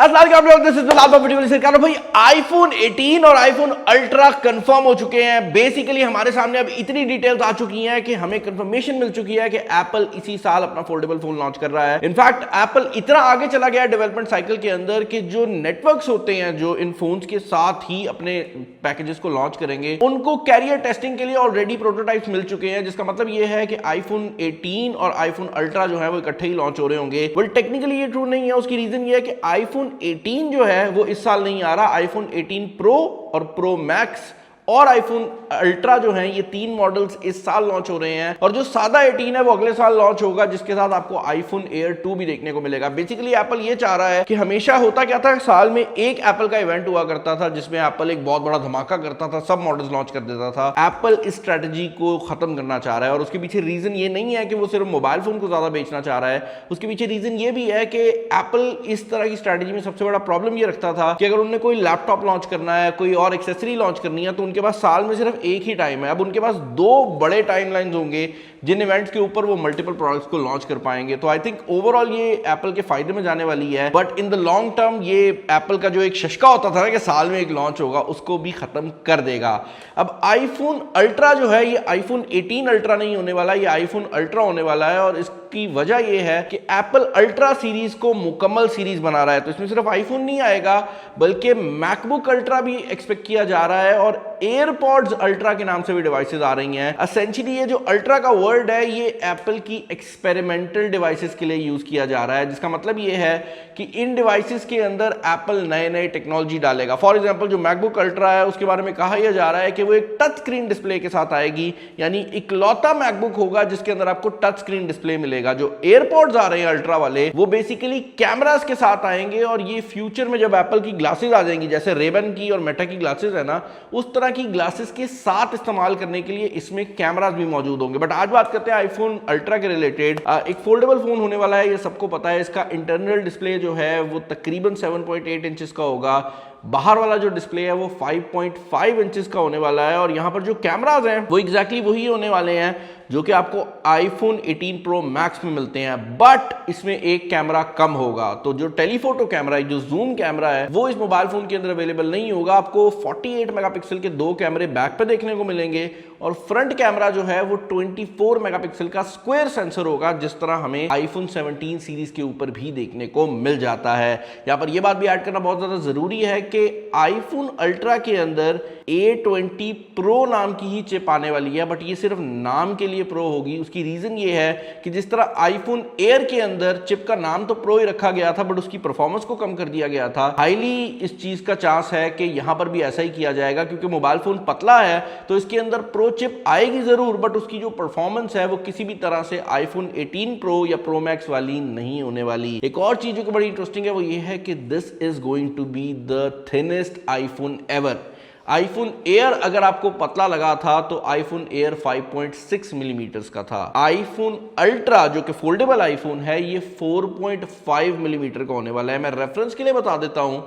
भाई आईफोन 18 और iPhone ultra confirm हो चुके हैं। बेसिकली हमारे सामने अब इतनी डिटेल्स आ चुकी हैं कि हमें कंफर्मेशन मिल चुकी है कि एप्पल इसी साल अपना फोल्डेबल फोन लॉन्च कर रहा है। इनफैक्ट एप्पल इतना आगे चला गया है डेवलपमेंट साइकिल के अंदर कि जो नेटवर्क्स होते हैं जो इन फोन्स के साथ ही अपने पैकेजेस को लॉन्च करेंगे उनको कैरियर टेस्टिंग के लिए ऑलरेडी प्रोटोटाइप्स मिल चुके हैं, जिसका मतलब ये है कि आईफोन 18 और आईफोन अल्ट्रा जो है वो इकट्ठे ही लॉन्च हो रहे होंगे। वेल टेक्निकली ये ट्रू नहीं है। उसकी रीजन ये है कि आईफोन 18 जो है वो इस साल नहीं आ रहा। आईफोन 18 प्रो और प्रो मैक्स और आईफोन अल्ट्रा जो हैं ये तीन मॉडल्स इस साल लॉन्च हो रहे हैं और जो सादा 18 है वो अगले साल लॉन्च होगा, जिसके साथ आपको आईफोन एयर 2 भी देखने को मिलेगा। बेसिकली एप्पल ये चाह रहा है कि हमेशा होता क्या था, साल में एक एप्पल का इवेंट हुआ करता था जिसमें एप्पल एक बहुत बड़ा धमाका करता था, सब मॉडल्स लॉन्च कर देता था। एप्पल इस स्ट्रेटजी को खत्म करना चाह रहा है और उसके पीछे रीजन ये नहीं है कि वो सिर्फ मोबाइल फोन को ज्यादा बेचना चाह रहा है। उसके पीछे रीजन ये भी है कि एप्पल इस तरह की स्ट्रेटजी में सबसे बड़ा प्रॉब्लम ये रखता था कि अगर उन्हें कोई लैपटॉप लॉन्च करना है, कोई और एक्सेसरी लॉन्च करनी है, तो उनके पास साल में सिर्फ एक ही टाइम है। अब उनके पास दो बड़े टाइमलाइंस होंगे जिन इवेंट्स के ऊपर वो मल्टीपल प्रोडक्ट्स को लॉन्च कर पाएंगे। तो आई थिंक ओवरऑल ये एप्पल के फायदे में जाने वाली है, but in the long term ये एप्पल का जो एक शशका होता था ना कि साल में एक लॉन्च होगा, उसको भी खत्म कर देगा। अब आईफोन अल्ट्रा जो है ये आईफोन 18 अल्ट्रा नहीं होने वाला, ये आईफोन अल्ट्रा होने वाला है और इसकी वजह ये है कि एप्पल अल्ट्रा सीरीज को मुकम्मल सीरीज बना रहा है। तो इसमें सिर्फ आईफोन नहीं आएगा बल्कि मैकबुक अल्ट्रा भी एक्सपेक्ट किया जा रहा है और एयरपॉड्स अल्ट्रा के नाम से भी डिवाइसेस आ रही हैं। एसेंशियली ये जो अल्ट्रा का वर्ड है ये एप्पल की एक्सपेरिमेंटल डिवाइसेस के लिए यूज किया जा रहा है, जिसका मतलब ये है कि इन डिवाइसेस के अंदर एप्पल नए नए टेक्नोलॉजी डालेगा। फॉर एग्जांपल जो मैकबुक अल्ट्रा है उसके बारे में कहा यह जा रहा है कि वो एक टच स्क्रीन डिस्प्ले के साथ आएगी, यानी इकलौता मैकबुक होगा जिसके अंदर आपको टच स्क्रीन डिस्प्ले मिलेगा। जो एयरपॉड्स आ रहे हैं अल्ट्रा वाले वो बेसिकली कैमरास के साथ आएंगे और ये फ्यूचर में जब एप्पल की ग्लासेस आ जाएंगी, जैसे रेबन की और मेटा की ग्लासेस है ना, उस तरह की ग्लासेस के साथ इस्तेमाल करने के लिए इसमें कैमरास भी मौजूद होंगे। बट आज बात करते हैं आईफोन अल्ट्रा के रिलेटेड। एक फोल्डेबल फोन होने वाला है, ये सबको पता है। इसका इंटरनल डिस्प्ले जो है वो तकरीबन 7.8 इंचेस का होगा। बाहर वाला जो डिस्प्ले है वो 5.5 इंचेस का होने वाला है और यहां पर जो कैमरास हैं वो एग्जैक्टली वही होने वाले हैं जो कि आपको आईफोन 18 प्रो मैक्स में मिलते हैं, बट इसमें एक कैमरा कम होगा। तो जो टेलीफोटो कैमरा है, जो जूम कैमरा है, वो इस मोबाइल फोन के अंदर अवेलेबल नहीं होगा। आपको 48 मेगापिक्सल के दो कैमरे बैक पे देखने को मिलेंगे और फ्रंट कैमरा जो है वो 24 मेगापिक्सल का स्क्वायर सेंसर होगा, जिस तरह हमें आईफोन 17 सीरीज के ऊपर भी देखने को मिल जाता है। यहां पर यह बात भी ऐड करना बहुत ज्यादा जरूरी है कि आईफोन अल्ट्रा के अंदर A20 प्रो नाम की ही चिप आने वाली है, बट ये सिर्फ नाम के लिए प्रो होगी। उसकी रीजन ये है कि जिस तरह आईफोन एयर के अंदर चिप का नाम तो प्रो ही रखा गया था बट उसकी परफॉर्मेंस को कम कर दिया गया था, हाईली इस चीज का चांस है कि यहां पर भी ऐसा ही किया जाएगा, क्योंकि मोबाइल फोन पतला है तो इसके अंदर प्रो चिप आएगी जरूर, बट उसकी जो परफॉर्मेंस है वो किसी भी तरह से आईफोन 18 प्रो या प्रो मैक्स वाली नहीं होने वाली। एक और चीज जो बड़ी इंटरेस्टिंग है वो ये है कि this is going to be the thinnest iPhone ever. IPhone air अगर आपको पतला लगा था तो आईफोन एयर 5.6 मिलीमीटर का था। आईफोन अल्ट्रा जो कि फोल्डेबल आईफोन है ये 4.5 मिलीमीटर का होने वाला है। मैं रेफरेंस के लिए बता देता हूं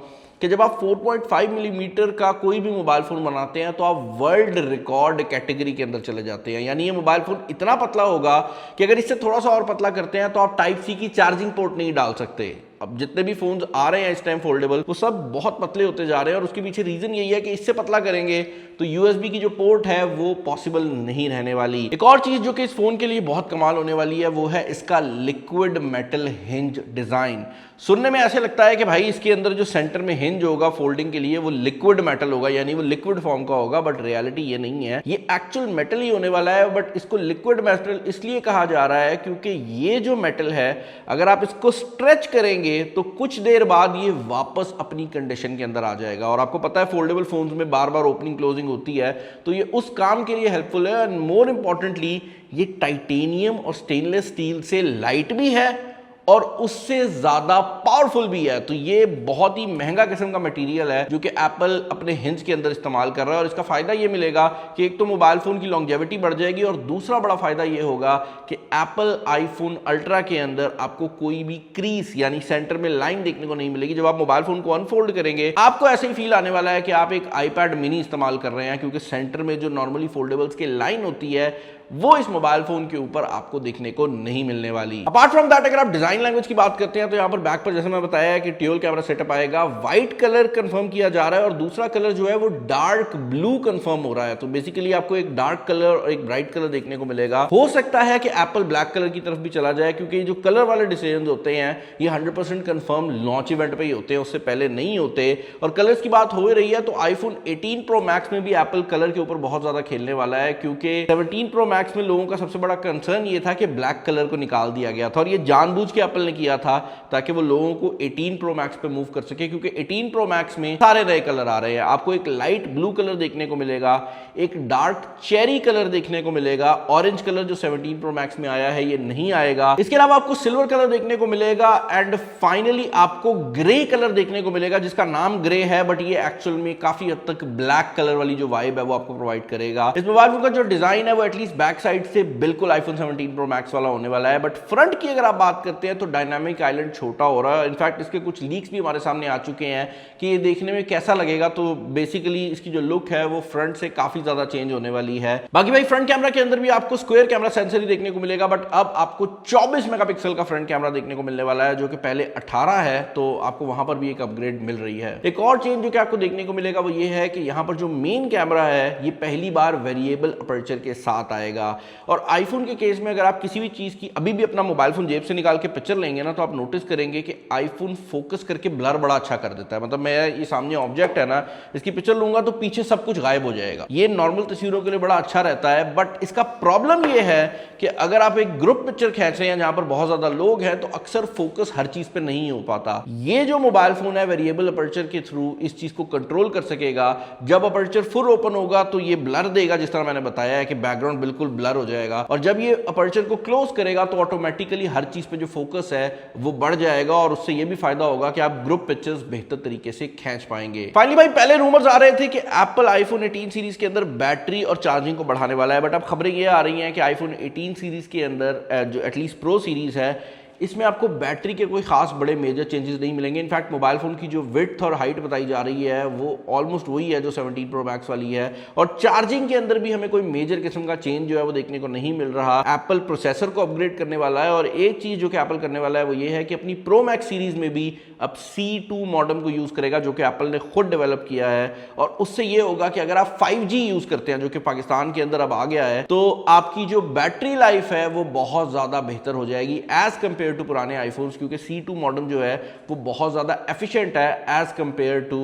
कि जब आप 4.5 मिलीमीटर का कोई भी मोबाइल फोन बनाते हैं तो आप वर्ल्ड रिकॉर्ड कैटेगरी के अंदर चले जाते हैं। यानी ये मोबाइल फोन इतना पतला होगा कि अगर इससे थोड़ा सा और पतला करते हैं तो आप टाइप सी की चार्जिंग पोर्ट नहीं डाल सकते। अब जितने भी फोन्स आ रहे हैं इस टाइम फोल्डेबल वो सब बहुत पतले होते जा रहे हैं और उसके पीछे रीजन यही है कि इससे पतला करेंगे तो यूएसबी की जो पोर्ट है वो पॉसिबल नहीं रहने वाली। एक और चीज जो कि इस फोन के लिए बहुत कमाल होने वाली है वो है इसका लिक्विड मेटल हिंज डिजाइन। सुनने में ऐसे लगता है कि भाई इसके अंदर जो सेंटर में हिंज होगा फोल्डिंग के लिए वो लिक्विड मेटल होगा, यानी वो लिक्विड फॉर्म का होगा, बट रियलिटी ये नहीं है। ये एक्चुअल मेटल ही होने वाला है, बट इसको लिक्विड मेटल इसलिए कहा जा रहा है क्योंकि ये जो मेटल है अगर आप इसको स्ट्रेच करेंगे तो कुछ देर बाद ये वापस अपनी कंडीशन के अंदर आ जाएगा। और आपको पता है फोल्डेबल फोन्स में बार बार ओपनिंग क्लोजिंग होती है तो ये उस काम के लिए हेल्पफुल है। एंड मोर इंपॉर्टेंटली ये टाइटेनियम और स्टेनलेस स्टील से लाइट भी है और उससे ज्यादा पावरफुल भी है। तो ये बहुत ही महंगा किस्म का मटेरियल है जो कि एप्पल अपने हिंज के अंदर इस्तेमाल कर रहा है और इसका फायदा ये मिलेगा कि एक तो मोबाइल फोन की लॉन्जेविटी बढ़ जाएगी और दूसरा बड़ा फायदा ये होगा कि एप्पल आईफोन अल्ट्रा के अंदर आपको कोई भी क्रीज यानी सेंटर में लाइन देखने को नहीं मिलेगी। जब आप मोबाइल फोन को अनफोल्ड करेंगे आपको ऐसे ही फील आने वाला है कि आप एक आईपैड मिनी इस्तेमाल कर रहे हैं, क्योंकि सेंटर में जो नॉर्मली फोल्डेबल्स की लाइन होती है वो इस मोबाइल फोन के ऊपर आपको देखने को नहीं मिलने वाली। अपार्ट फ्रॉम दैट अगर आप डिजाइन लैंग्वेज की बात करते हैं तो यहाँ पर बैक पर जैसे मैं बताया कि ड्यूल कैमरा सेटअप आएगा, व्हाइट कलर कंफर्म किया जा रहा है और दूसरा कलर जो है वो डार्क ब्लू कंफर्म हो रहा है। तो बेसिकली आपको एक डार्क कलर और एक ब्राइट कलर देखने को मिलेगा। हो सकता है कि एप्पल ब्लैक कलर की तरफ भी चला जाए, क्योंकि जो कलर वाले डिसीजन होते हैं ये 100% कंफर्म लॉन्च इवेंट पे ही होते हैं, उससे पहले नहीं होते। और कलर्स की बात हो रही है तो आईफोन 18 प्रो मैक्स में भी एप्पल कलर के ऊपर बहुत ज्यादा खेलने वाला है, क्योंकि 17 प्रो मैक्स में लोगों का सबसे बड़ा कंसर्न ये था कि ब्लैक कलर को निकाल दिया गया था और ये जानबूझ के एप्पल ने किया था ताकि वो लोगों को 18 प्रो मैक्स पे मूव कर सके, क्योंकि 18 प्रो मैक्स में सारे नए कलर आ रहे हैं। आपको एक लाइट ब्लू कलर देखने को मिलेगा, एक डार्क चेरी कलर देखने को मिलेगा, ऑरेंज कलर जो 17 प्रो मैक्स में आया है ये नहीं आएगा। इसके अलावा आपको सिल्वर कलर देखने को मिलेगा एंड फाइनली आपको ग्रे कलर देखने को मिलेगा, जिसका नाम ग्रे है बट ये एक्चुअल में काफी हद तक ब्लैक कलर वाली जो वाइब है वो आपको प्रोवाइड करेगा। इस मोबाइल फोन का जो डिजाइन है वो एटलीस्ट बैक साइड से बिल्कुल आईफोन 17 प्रो मैक्स वाला होने वाला है, बट फ्रंट की अगर आप बात करते हैं तो डायनामिक आइलैंड छोटा हो रहा है। इनफैक्ट इसके कुछ लीक्स भी हमारे सामने आ चुके हैं कि ये देखने में कैसा लगेगा। तो बेसिकली इसकी जो लुक है वो फ्रंट से काफी ज्यादा चेंज होने वाली है। बाकी भाई फ्रंट कैमरा के अंदर भी आपको स्क्वायर कैमरा सेंसर ही देखने को मिलेगा, बट अब आपको 24 मेगापिक्सल का फ्रंट कैमरा देखने को मिलने वाला है, जो कि पहले 18 है। तो आपको वहां पर भी एक अपग्रेड मिल रही है। एक और चेंज जो कि आपको देखने को मिलेगा वो ये है कि यहां पर जो मेन कैमरा है ये पहली बार वेरिएबल अपर्चर के साथ आएगा। और आईफोन के केस में अगर आप किसी भी चीज की अभी भी अपना मोबाइल फोन जेब से निकाल के पिक्चर लेंगे ना तो आप नोटिस करेंगे कि आईफोन फोकस करके ब्लर बड़ा अच्छा कर देता है। मतलब मैं ये सामने ऑब्जेक्ट है ना, इसकी पिक्चर लूंगा तो पीछे सब कुछ गायब हो जाएगा। ये नॉर्मल तस्वीरों के लिए बड़ा अच्छा रहता है, बट इसका प्रॉब्लम ये है कि अगर आप एक ग्रुप पिक्चर खींच रहे हैं जहां पर बहुत ज्यादा लोग हैं तो अक्सर फोकस हर चीज पे नहीं हो पाता। ये जो मोबाइल फोन है वेरिएबल अपर्चर के थ्रू इस चीज को कंट्रोल कर सकेगा। जब अपर्चर फुल ओपन होगा तो ये ब्लर देगा, जिस तरह मैंने बताया है कि बैकग्राउंड बिल्कुल ब्लर हो जाएगा, और जब ये अपर्चर को क्लोज करेगा तो ऑटोमेटिकली हर चीज पे जो फोकस है वो बढ़ जाएगा और उससे ये भी फायदा होगा कि आप ग्रुप पिक्चर्स बेहतर तरीके से खींच पाएंगे। फाइनली भाई पहले रूमर्स आ रहे थे कि एप्पल आईफोन 18 सीरीज के अंदर बैटरी और चार्जिंग को बढ़ाने वाला है, बट अब खबरें ये आ रही हैं कि आईफोन 18 सीरीज के अंदर जो एटलीस्ट प्रो सीरीज है इसमें आपको बैटरी के कोई खास बड़े मेजर चेंजेस नहीं मिलेंगे। इनफैक्ट मोबाइल फोन की जो विड्थ और हाइट बताई जा रही है वो ऑलमोस्ट वही है जो 17 प्रो मैक्स वाली है, और चार्जिंग के अंदर भी हमें कोई मेजर किस्म का चेंज जो है वो देखने को नहीं मिल रहा। एप्पल प्रोसेसर को अपग्रेड करने वाला है, और एक चीज जो कि एप्पल करने वाला है वो ये है कि अपनी प्रो मैक्स सीरीज में भी अब C2 मॉडेम को यूज करेगा, जो कि एप्पल ने खुद डेवलप किया है। और उससे ये होगा कि अगर आप 5G यूज करते हैं जो कि पाकिस्तान के अंदर अब आ गया है, तो आपकी जो बैटरी लाइफ है वो बहुत ज्यादा बेहतर हो जाएगी एज कंपेयर टू पुराने आईफोन्स, क्योंकि C2 मॉडम जो है वो बहुत ज्यादा एफिशिएंट है एज कंपेयर टू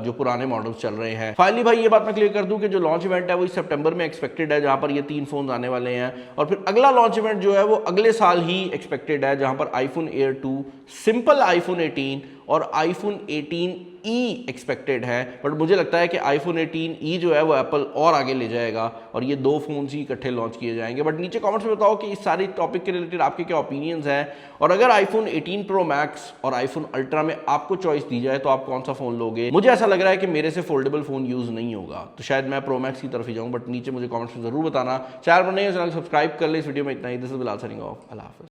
जो पुराने मॉडल्स चल रहे हैं। फाइनली भाई ये बात मैं क्लियर कर दूं कि जो लॉन्च इवेंट है वो इस सितंबर में एक्सपेक्टेड है, जहां पर ये 3 फोन आने वाले हैं, और फिर अगला लॉन्च इवेंट जो है वो अगले साल ही एक्सपेक्टेड है, जहां पर आईफोन एयर 2, सिंपल आईफोन 18 और आईफोन 18e एक्सपेक्टेड है। बट मुझे लगता है कि आईफोन 18e जो है वो एप्पल और आगे ले जाएगा और ये 2 फोन ही इकट्ठे लॉन्च किए जाएंगे। बट नीचे कमेंट्स में बताओ कि इस सारी टॉपिक के रिलेटेड आपके क्या ओपिनियंस हैं, और अगर आईफोन 18 प्रो मैक्स और आईफोन अल्ट्रा में आपको चॉइस दी जाए तो आप कौन सा फोन लोगे। मुझे ऐसा लग रहा है कि मेरे से फोल्डेबल फोन यूज नहीं होगा, तो शायद मैं प्रो मैक्स की तरफ ही जाऊं, बट नीचे मुझे कमेंट्स में जरूर बताना। चैनल पर नहीं हो चैनल सब्सक्राइब कर ले। इस वीडियो में इतना ही। This is Bilal signing off. अल्लाह हाफिज़।